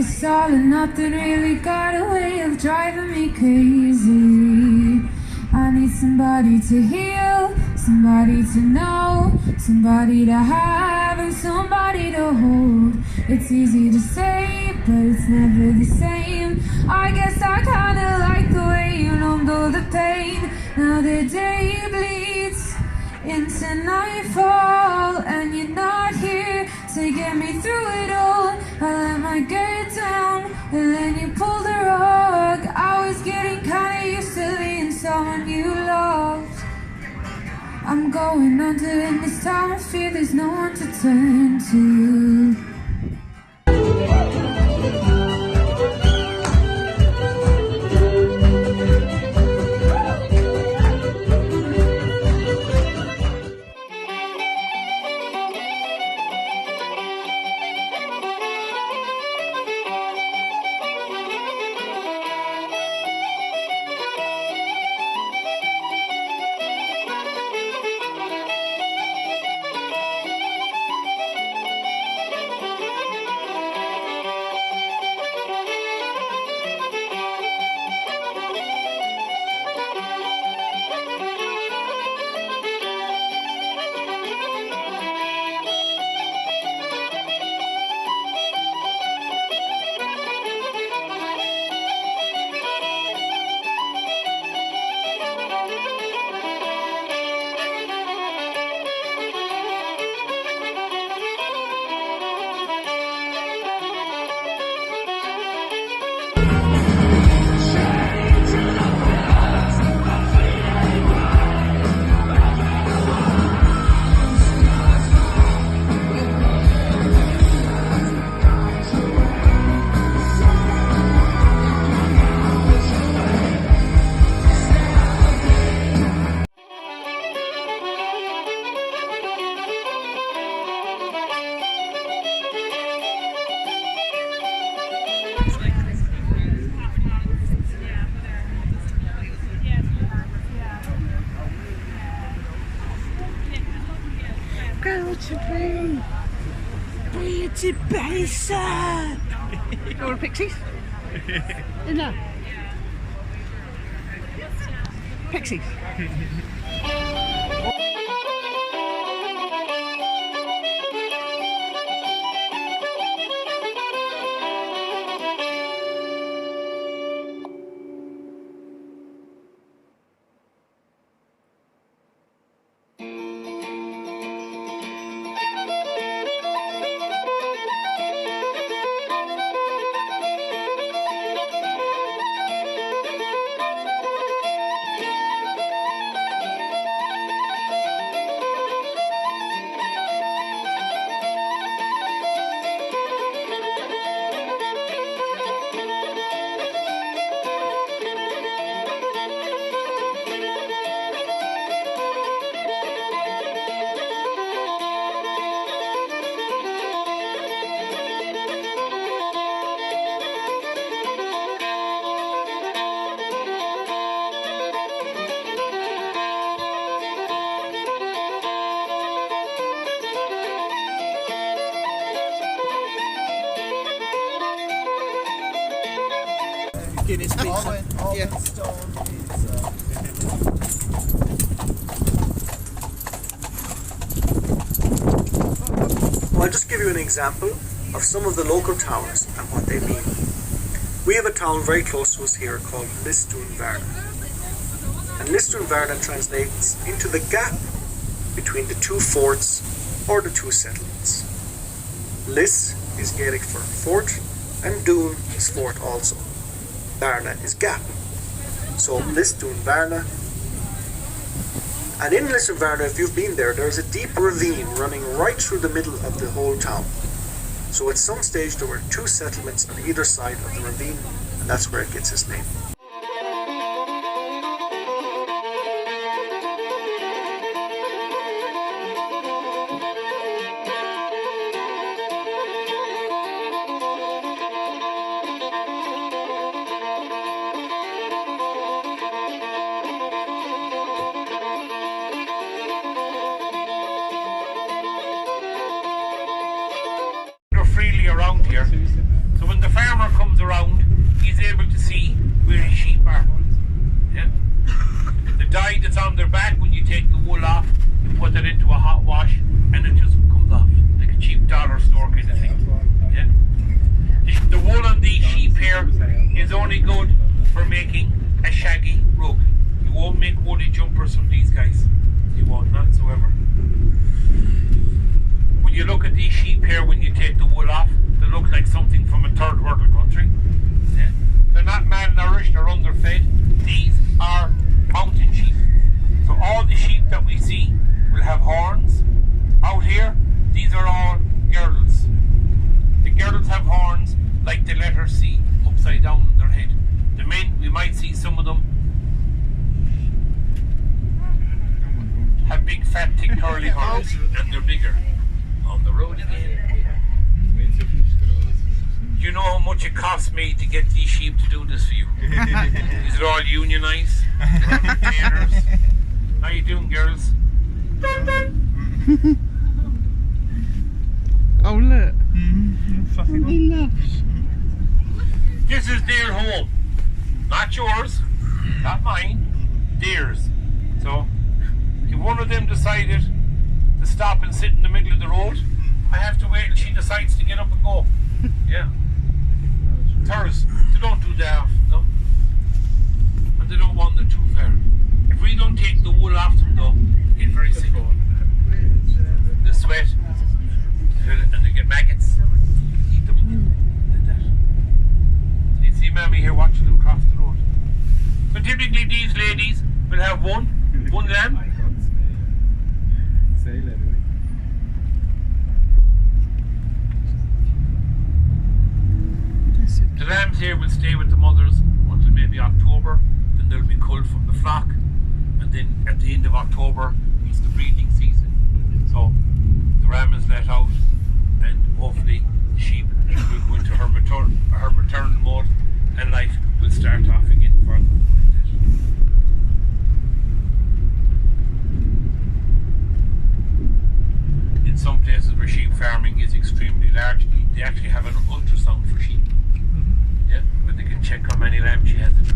It's all and nothing really got a way of driving me crazy. I need somebody to heal, somebody to know, somebody to have and somebody to hold. It's easy to say, but it's never the same. I guess I kinda like the way you numbed all the pain. Now the day bleeds into nightfall, and you're not here to get me through it all. I let my guard down, and then you pulled the rug. I was getting kinda used to being someone you loved. I'm going under in this time of fear, there's no one to turn to. Go to be to Basin. You want pixies? No. Pixies. Guinness pizza. Yeah. I'll just give you an example of some of the local towns and what they mean. We have a town very close to us here called Lisdoonvarna. And Lisdoonvarna translates into the gap between the two forts or the two settlements. Lis is Gaelic for fort, and Doon is fort also. Varna is gap. So Lisdoonvarna. And in Lisdoonvarna, if you've been there, there's a deep ravine running right through the middle of the whole town. So at some stage there were two settlements on either side of the ravine, and that's where it gets its name. Freely around here. So when the farmer numbers from these guys. You won't, not whatsoever. When you look at these sheep here, when you take the wool off, they look like something from a third world country. Yeah? They're not malnourished or underfed. These are mountain sheep. So all the sheep that we see will have horns. Out here, these are all girdles. The girdles have horns like the letter C upside down on their head. The men, we might see some of them have big fat thick curly horns and they're bigger. On the road again. Do you know how much it costs me to get these sheep to do this for you? Is it all unionised? How you doing, girls? Oh look. He loves. This is their home. Not yours, not mine, theirs. So, if one of them decided to stop and sit in the middle of the road, I have to wait until she decides to get up and go. Yeah. Theirs. They don't do that often, though. And they don't wander too far. If we don't take the wool off them, though, they get very sick. They sweat, and they get maggots. Eat them like that. So you see Mammy here watching them cross the road. So typically these ladies will have one lamb. The lambs here will stay with the mothers until maybe October, then they'll be culled from the flock, and then at the end of October it's the breeding season. So the ram is let out, and hopefully the sheep will go into her maternal mode, and life will start off again for them. In some places where sheep farming is extremely large, they actually have an ultrasound for sheep. Yeah, but they can check how many lambs she has in her.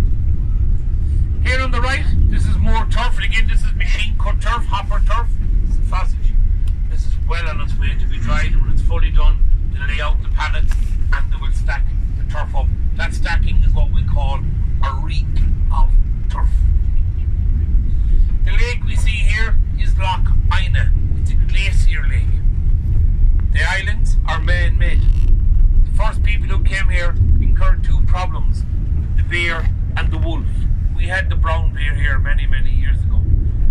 Here on the right, this is more turf, and again this is machine cut turf, hopper turf. It's a sausage. This is well on its way to be dried, and when it's fully done, they'll lay out the pallets and they will stack the turf up. That stacking is what we call a reek of turf. The lake we see here is Loch Ina. It's a glacier lake. The islands are man-made. The first people who came here incurred two problems, the bear and the wolf. We had the brown bear here many, many years ago.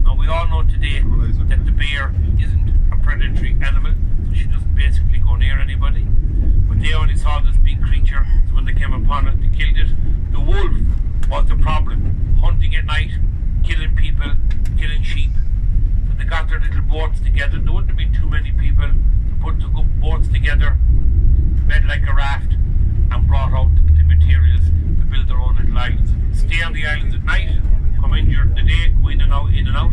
Now we all know today that the bear isn't a predatory animal, so she doesn't basically go near anybody. But they only saw this big creature, so when they came upon it, they killed it. The wolf was the problem, hunting at night, killing people, killing sheep. So they got their little boats together. There wouldn't have been too many people to put the boats together, made like a raft, and brought out the materials to build their own little islands. Stay on the islands at night, come in during the day, go in and out, in and out.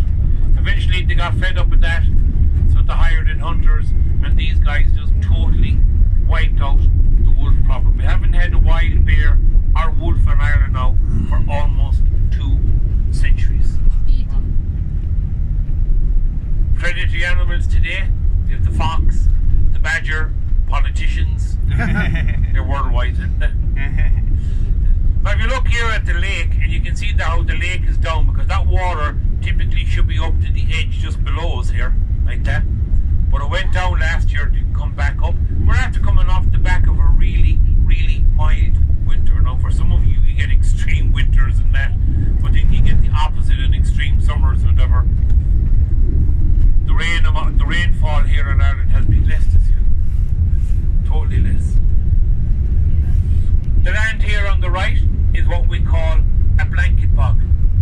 Eventually they got fed up with that, so they hired in hunters, and these guys just totally wiped out the wolf problem. We haven't had a wild bear or wolf in Ireland now for almost 2 centuries. Predatory animals today, we have the fox, the badger, politicians. They're worldwide, isn't they? Now if you look here at the lake, and you can see how the lake is down, because that water typically should be up to the edge just below us here, like that. But it went down last year to come back up. We're after coming off the back of a really, really mild winter. Now for some of you, you get extreme winters and that, but then you get the opposite in extreme summers and whatever. The rainfall here in Ireland has been less this year. Totally less. The land here on the right is what we call a blanket bog,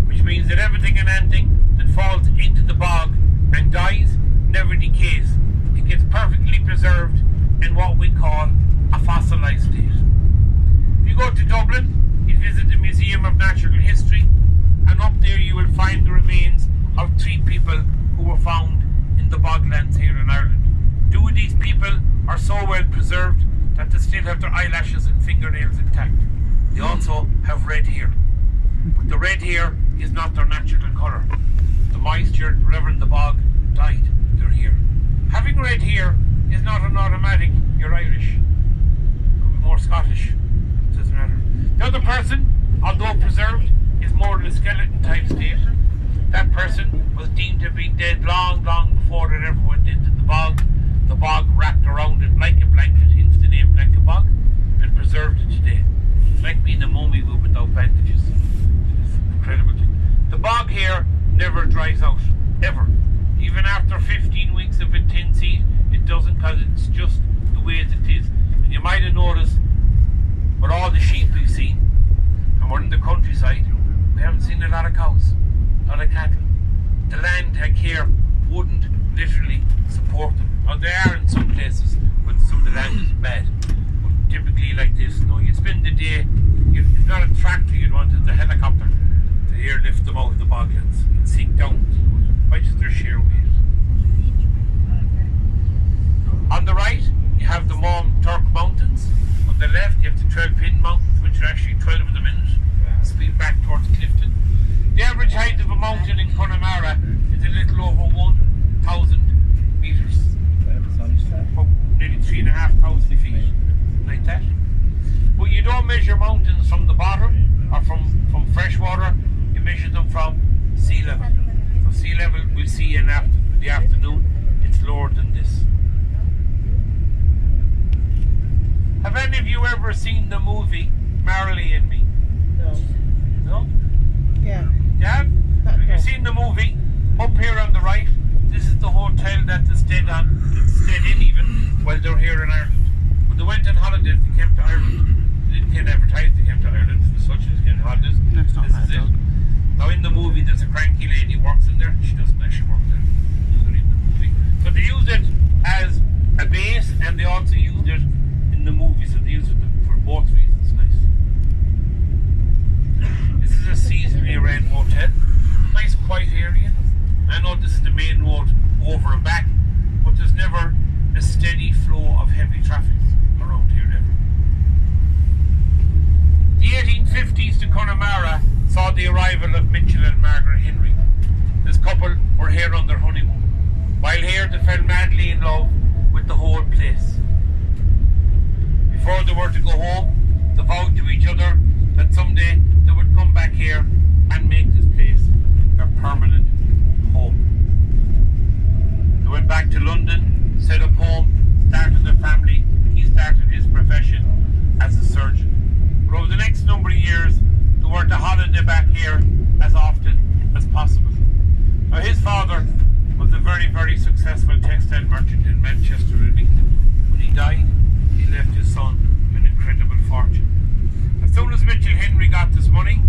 which means that everything and anything that falls into the bog and dies never decays. It gets perfectly preserved in what we call a fossilized state. If you go to Dublin, you visit the Museum of Natural History, and up there you will find the remains of 3 people who were found in the boglands here in Ireland. 2 of these people are so well preserved that they still have their eyelashes and fingernails intact. They also have red hair. But the red hair is not their natural colour. The moisture, wherever in the bog, dyed their hair. Having red hair is not an automatic you're Irish. Could be more Scottish. It doesn't matter. The other person, although preserved, is more in a skeleton type state. That person person was deemed to be dead long before it ever went into the bog. The bog wrapped around it like a blanket, hence the name blanket bog, and preserved it today. It's like being a mummy without bandages. It's an incredible thing. The bog here never dries out, ever. Even after 15 weeks of intense heat, it doesn't, because it's just the way it is. And you might have noticed, with all the sheep we've seen, and we're in the countryside, we haven't seen a lot of cows, a lot of cattle. The land here wouldn't literally support them. Now, they are in some places, but some of the land is bad. But typically like this, you'd spend the day, it's not a tractor you'd want, it's a helicopter to airlift them out of the boglands and sink down by just their sheer weight. On the right, you have the Turk Mountains. On the left, you have the 12-pin Mountains, which are actually 12 of them in it. Speed back towards Clifton. The average height of a mountain in Connemara is a little over 1,000 metres. About nearly 3,500 feet, like that. But you don't measure mountains from the bottom or from fresh water, you measure them from sea level. So sea level we'll see in the afternoon, it's lower than this. Have any of you ever seen the movie Marley and Me? No. No? Yeah. Yeah? Have you seen the movie? Up here on the right, this is the hotel that they stayed in even while they were here in Ireland. When they went on holidays, they came to Ireland. They didn't advertise they came to Ireland as such as came to holidays. No, it's not this bad, is it. Now in the movie there's a cranky lady who works in there. She doesn't actually work there. She's only in the movie. So they used it as a base, and they also used it in the movie, so they used it for both reasons. Nice. This is a seasonally ran hotel. Nice quiet area. I know this is the main road over and back, but there's never a steady flow of heavy traffic around here ever. The 1850s to Connemara saw the arrival of Mitchell and Margaret Henry. This couple were here on their honeymoon. While here, they fell madly in love with the whole place. Before they were to go home, they vowed to each other that someday they would come back here and make this place their permanent home. They went back to London, set up home, started their family. He started his profession as a surgeon. But over the next number of years, they were to holiday back here as often as possible. Now, his father was a very, very successful textile merchant in Manchester in England. When he died, he left his son an incredible fortune. As soon as Mitchell Henry got this money,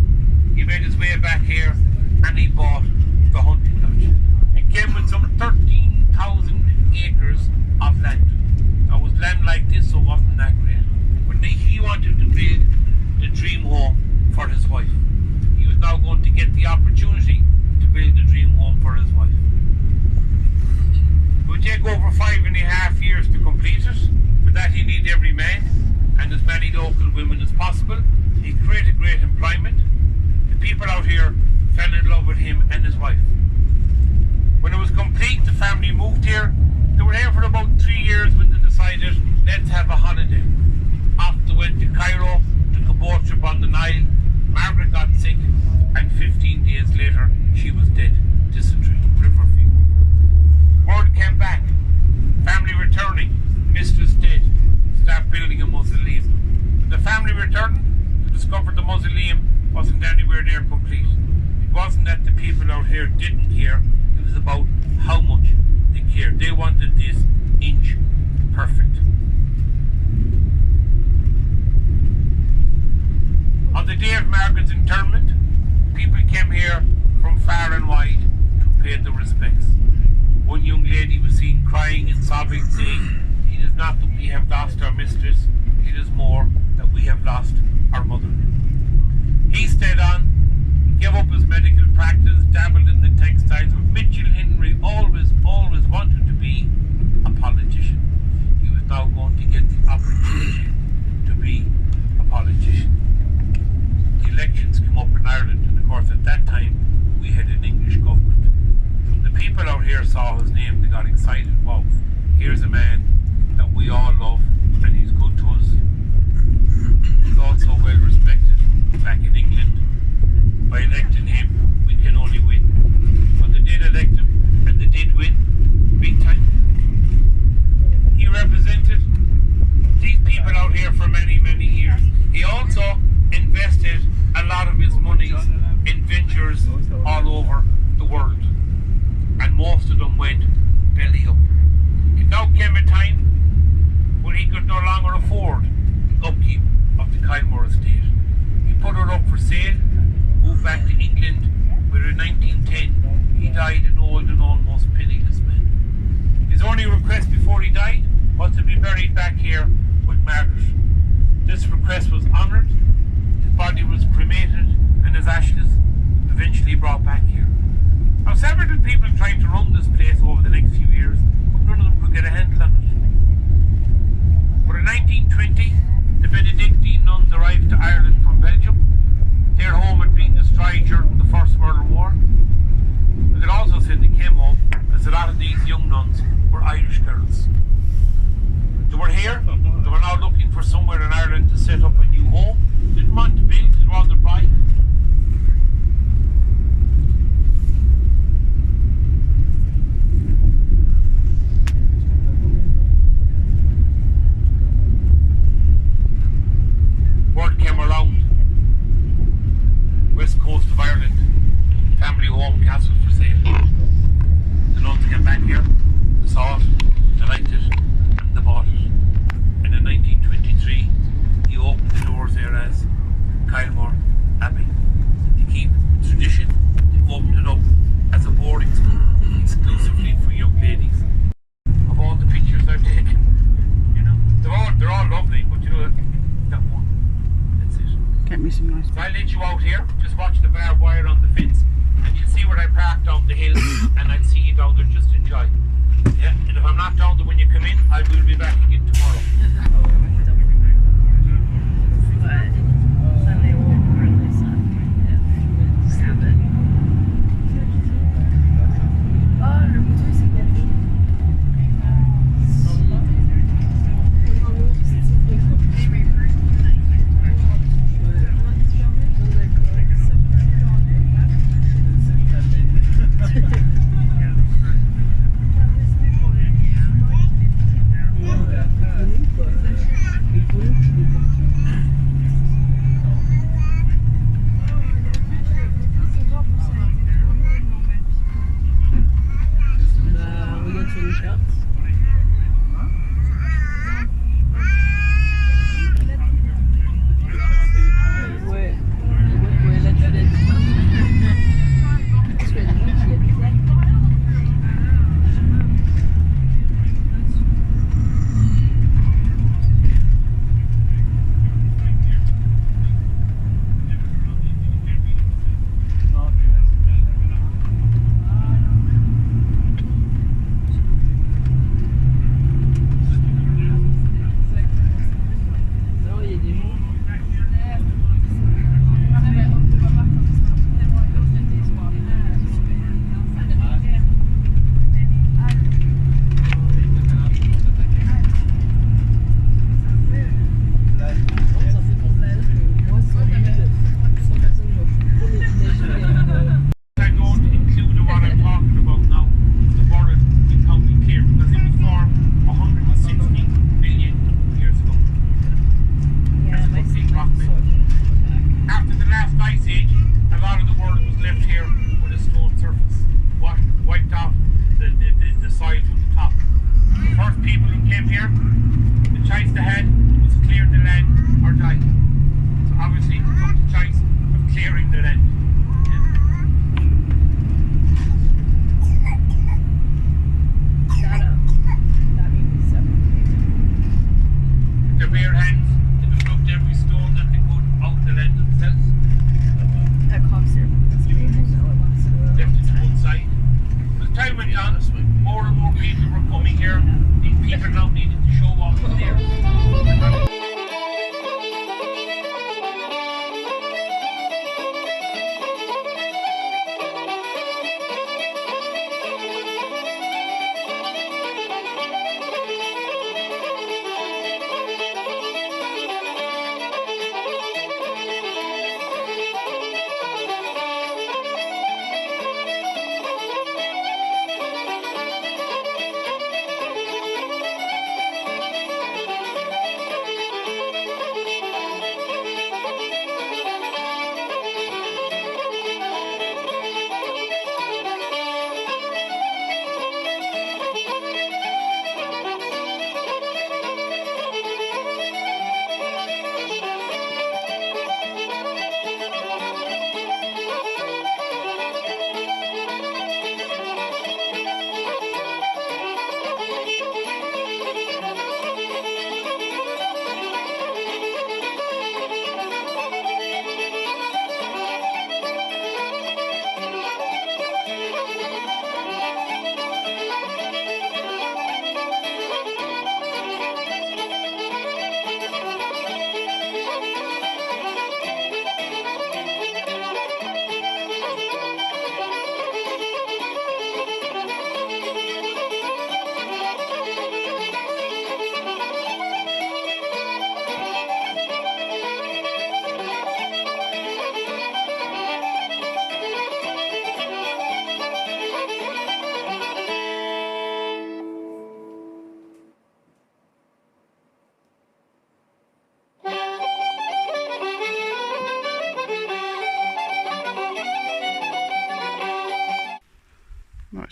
he made his way back here and he bought the hunting lodge. It came with some 13,000 acres of land. Now, it was land like this, so it wasn't that great. But he wanted to build the dream home for his wife. He was now going to get the opportunity to build the dream home for his wife. It would take over 5.5 years to complete it. For that, he needed every man and as many local women as possible. He created great employment. The people out here fell in love with him and his wife. When it was complete, the family moved here. They were here for about 3 years when they decided, let's have a holiday. Off they went to Cairo, took a boat trip on the Nile. Margaret got sick, and 15 days later, she was dead. Dysentery, river fever. Word came back. Family returning. Mistress dead. Start building a mausoleum. When the family returned, they discovered the mausoleum wasn't anywhere near complete. It wasn't that the people out here didn't care. It was about how much they cared. They wanted this inch perfect. On the day of Margaret's interment, people came here from far and wide to pay their respects. One young lady was seen crying and sobbing, saying, "It is not that we have lost our mistress, it is more that we have lost our mother." He stayed on, gave up his medical practice, dabbled in the textiles, but Mitchell Henry always wanted to be a politician. He was now going to get the opportunity to be a politician. The elections came up in Ireland, and of course at that time we had an English government. When the people out here saw his name, they got excited. Wow, here's a man that we all love, and he's good to us. He's also well respected back in England. By electing him, we can only win. So the he'd win big time. He represented these people out here for many, many years. He also invested a lot of his monies in ventures all over the world, and most of them went belly up. It now came a time when he could no longer afford the upkeep of the Kylemore estate. He put it up for sale, moved back to England, where in 1910 he died an old and almost penniless man. His only request before he died was to be buried back here with Margaret. This request was honoured, his body was cremated, and his ashes eventually brought back here. Now, several people tried to run this place over the next few years, but none of them could get a handle on it. But in 1920, the Benedictine nuns arrived to Ireland from Belgium. Their home had been destroyed during the First World War. But it also said they came home as a lot of these young nuns were Irish girls. They were here, they were now looking for somewhere in Ireland to set up a new home. Didn't want to build, they'd rather buy. Word came around, west coast of Ireland, family home, castle for sale. The nuns came back here, they saw it, they liked it, and they bought it. And in 1923, he opened the doors there as Kylemore Abbey. To keep tradition, they opened it up as a boarding school, exclusively for young ladies. Of all the pictures I've taken, you know, they're all lovely, but you know, that one. Get me some nice. So I'll let you out here, just watch the barbed wire on the fence, and you'll see where I parked down the hill, and I'll see you down there, just enjoy. Yeah, and if I'm not down there when you come in, I will be back again tomorrow.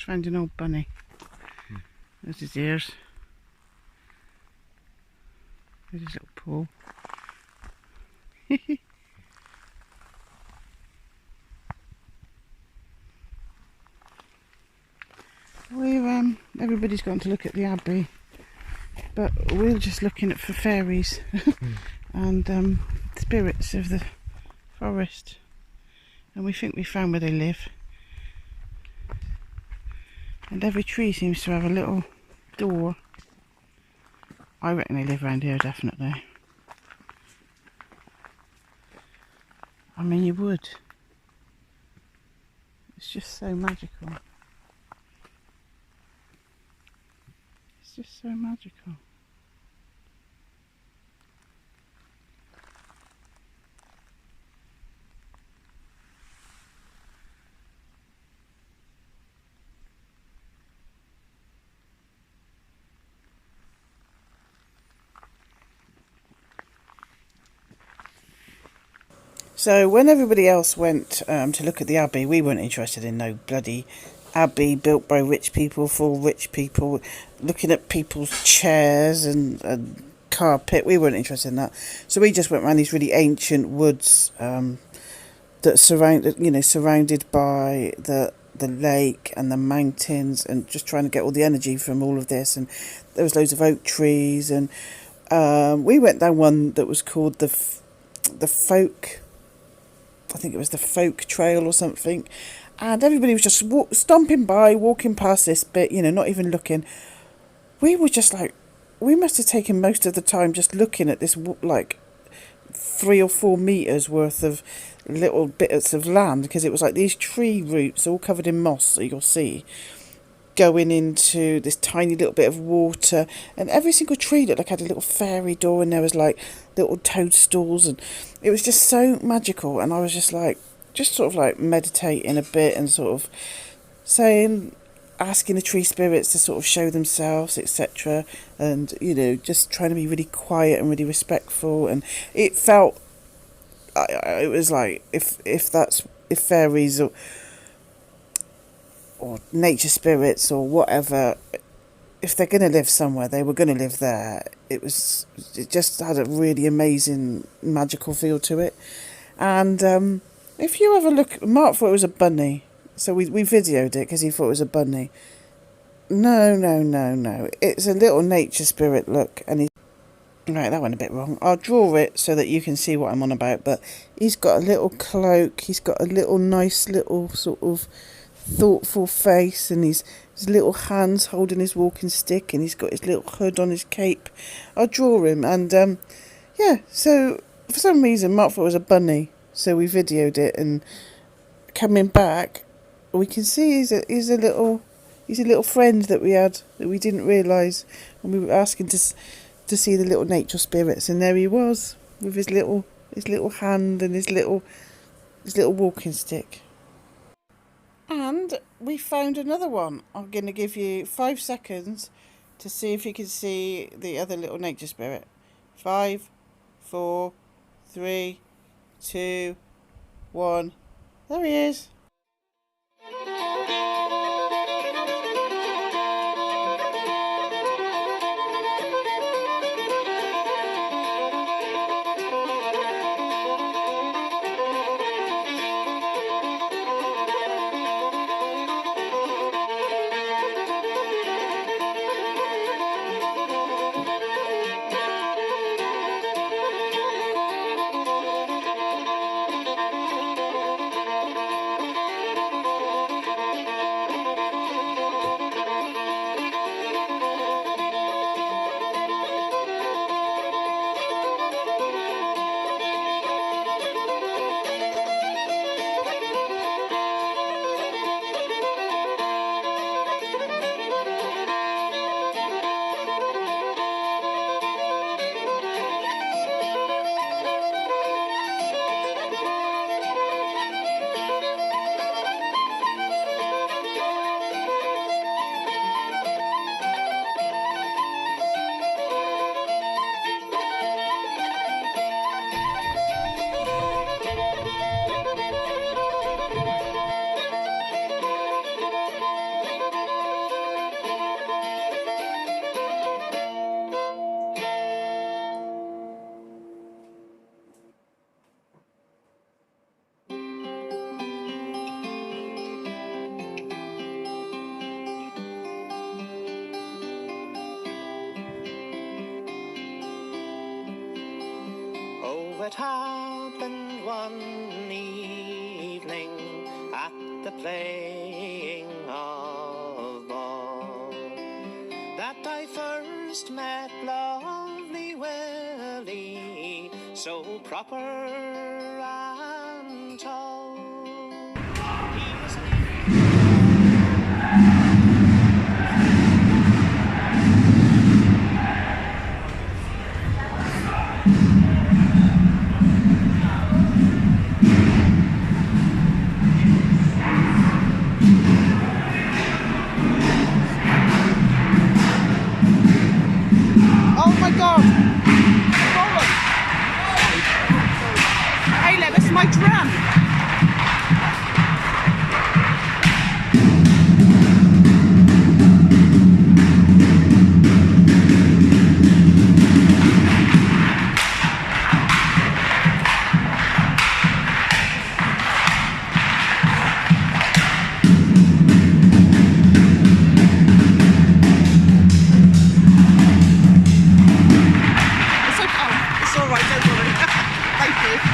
Josh found an old bunny. There's his ears. There's his little paw. We're everybody's gone to look at the abbey, but we're just looking for fairies and spirits of the forest, and we think we found where they live. And every tree seems to have a little door. I reckon they live around here, definitely. I mean, you would. It's just so magical. It's just so magical. So when everybody else went to look at the abbey, we weren't interested in no bloody abbey built by rich people for rich people, looking at people's chairs and carpet. We weren't interested in that. So we just went around these really ancient woods that surrounded by the lake and the mountains, and just trying to get all the energy from all of this. And there was loads of oak trees, and we went down one that was called the folk. I think it was the folk trail or something, and everybody was just stomping by, walking past this bit, not even looking. We were just like, we must have taken most of the time just looking at this, like 3 or 4 meters worth of little bits of land, because it was like these tree roots all covered in moss that you'll see going into this tiny little bit of water, and every single tree looked like had a little fairy door, and there was like little toadstools, and it was just so magical. And I was just like, sort of like meditating a bit, and sort of asking the tree spirits to sort of show themselves, etc., and just trying to be really quiet and really respectful. And it felt, it was like if fairies or nature spirits or whatever, if they're going to live somewhere, they were going to live there. It just had a really amazing magical feel to it. And if you have a look, Mark thought it was a bunny, so we videoed it because he thought it was a bunny. No, it's a little nature spirit, look. And right, that went a bit wrong. I'll draw it so that you can see what I'm on about. But he's got a little cloak, he's got a little nice little sort of thoughtful face, and his little hands holding his walking stick, and he's got his little hood on his cape. I'll draw him, and so for some reason Mark thought it was a bunny, so we videoed it, and coming back we can see he's a little friend that we had that we didn't realise when we were asking to see the little nature spirits, and there he was with his little hand and his little walking stick. And we found another one. I'm going to give you 5 seconds to see if you can see the other little nature spirit. 5, 4, 3, 2, 1. There he is. it happened one evening at the playing of ball that I first met lovely Willie, so proper and tall. He was Oh my god! Fallen! Ayla, that's my drum! It's alright, don't worry. Thank you.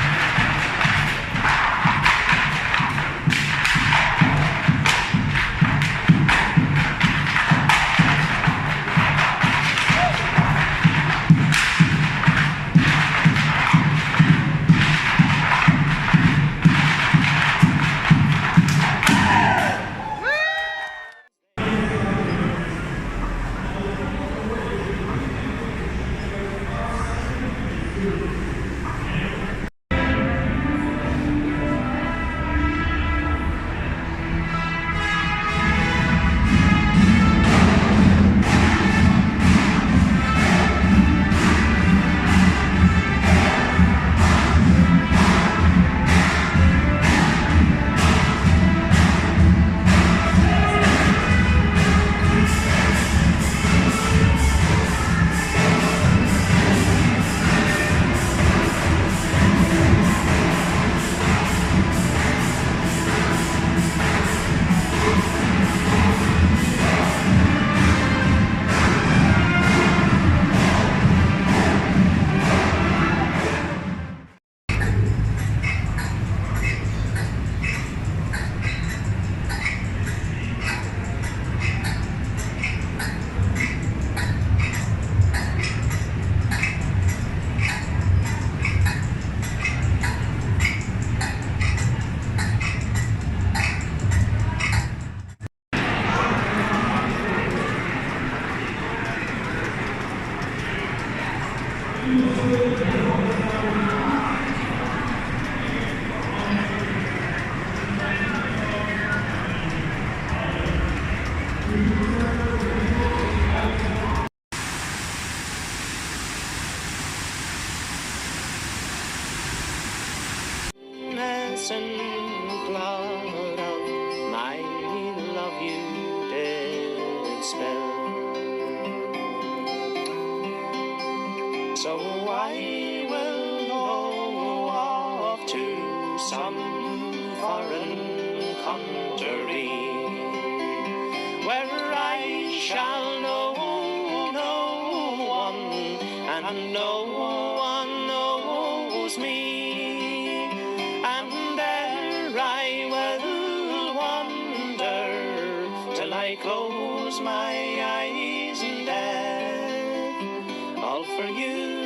and blood of my love you did spill. So I will go off to some foreign country where I shall know no one and no one knows me. I close my eyes in death, all for you.